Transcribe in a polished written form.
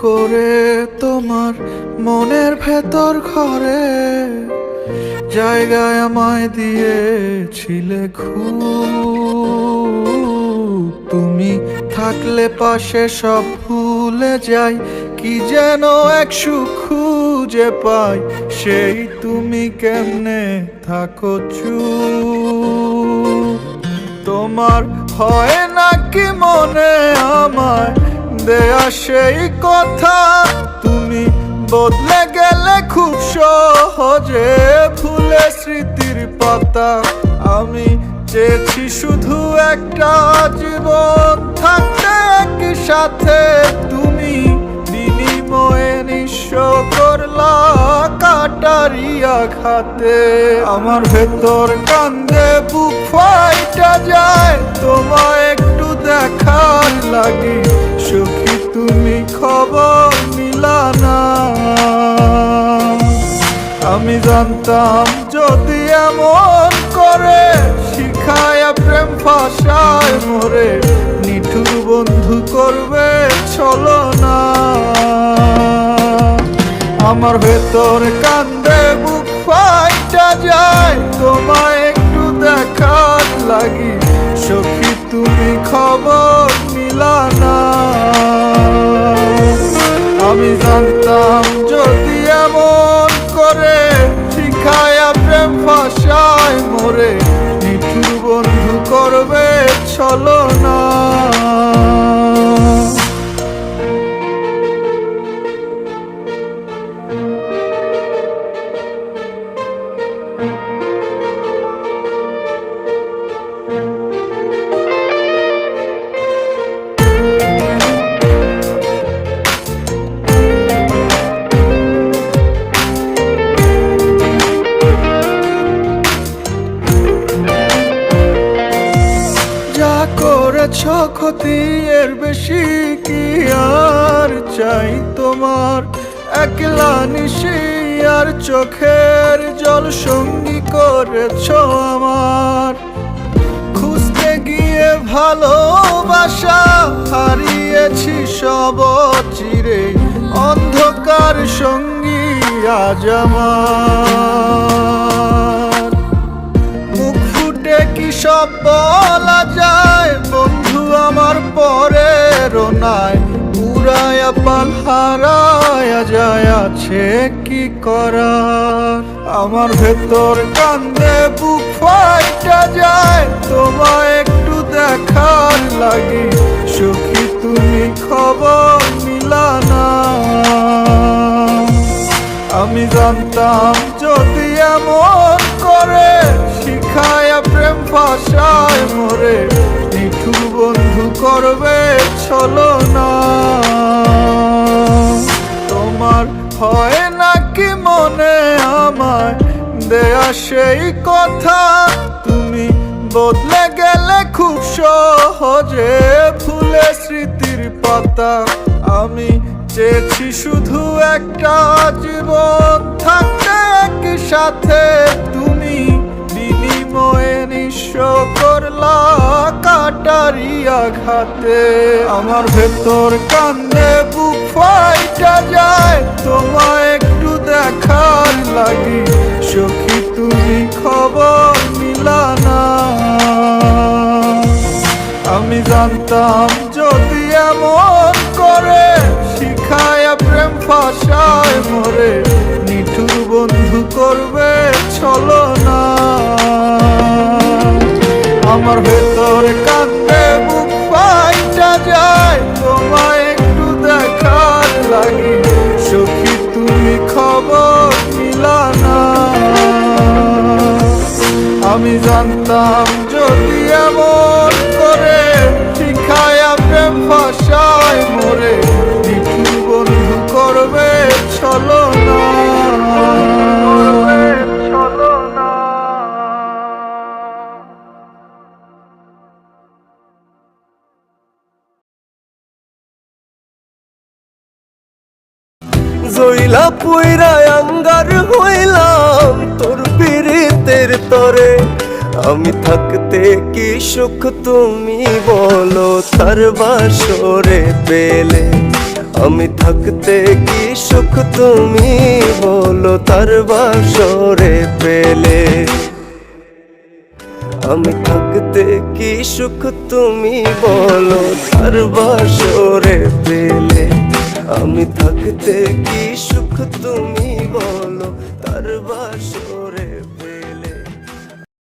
করে তোমার মনের ভেতর ঘরে জায়গায় আমায় দিয়েছিলে খুব। তুমি থাকলে পাশে সব ভুলে যাই, কি যেন এক সুখ খুঁজে পাই, সেই তুমি কেমনে থাকো চুপ। তোমার হয় নাকি মনে আমায় দেয়া সেই কথা, তুমি বদলে গেলে খুব সহজে ভুলে স্মৃতির পাতা। আমি চেয়েছি শুধু একটা জীবন থাকতে একই সাথে, তুমি বিনিময়ে নিঃস্ব করলা কাটারি আঘাতে। আমার ভেতর কান্দে বুক ফাইটা যায়, তোমায় একটু দেখার লাগি, সুখী তুমি খবর নিলা না। আমি জানতাম যদি এমন করে শিখায়া প্রেম ভাষায় মোরে, নিঠুর বন্ধু করবে ছলনা। আমার ভেতর কান্দে বুক ফাইটা যায়, তোমায় একটু দেখার লাগি, সখী তুমি খবর নিলা না। আমি জানতাম যদি এমন করে শিখায়া প্রেম ভাষায় মোরে, নিঠুর বন্ধু করবে ছলনা। করেছ ক্ষতি এর বেশি কি আর চাই তোমার, একলা নিশি আর চোখের জল সঙ্গী করেছ আমার। খুঁজতে গিয়ে ভালোবাসা হারিয়েছি সব চিরে, অন্ধকার সঙ্গী আজ আমার। মুখ ফুটে কি সব বলা যায়, বন্ধু আমার পরের নাই, উড়ায়া পাল হারায়া যায়, আছে কি করার। আমার ভেতর কান্দে বুক ফাইটা যায়, তোমায় একটু দেখার লাগি, সুখী তুমি খবর নিলা না। আমি জানতাম যদি এমন করে শিখায়া প্রেম ভাষায় মোরে, নিঠুর বন্ধু করবে ছলনা। তোমার হয় নাকি মনে আমায় দেয়া সেই কথা, তুমি বদলে গেলে খুব সহজে ভুলে স্মৃতির পাতা। আমি চেয়েছি শুধু একটা জীবন থাকতে একই সাথে, তুমি বিনিময়ে নিঃস্ব করলা কাটারি আঘাতে। আমার ভেতর কান্দে বুক ফাইটা যায়, তোমায় একটু দেখার লাগি, সখী তুমি খবর নিলা না। আমি জানতাম যদি এমন করে শিখায়া প্রেম ভাষায় মোরে, নিঠুর বন্ধু করবে ছলনা। আমার ভেতর কান্দে বুক ফাইটা যায়, তোমায় একটু দেখার লাগি, সখী তুমি খবর নিলা না। আমি জানতাম যদি এমন করে শিখায়া প্রেম ভাষায় মোরে, নিঠুর বন্ধু করবে ছলনা। জইলা পুইরা আঙ্গার হইলাম তোর পীড়িতের তরে, আমি থাকতে কি সুখ তুমি বলো তার বাসরে পেলে। আমি থাকতে কি সুখ তুমি বলো তার বাসরে পেলে। আমি থাকতে কি সুখ তুমি বলো তার বাসরে পেলে। আমি থাকতে কি সুখ তুমি বলো তার বাসরে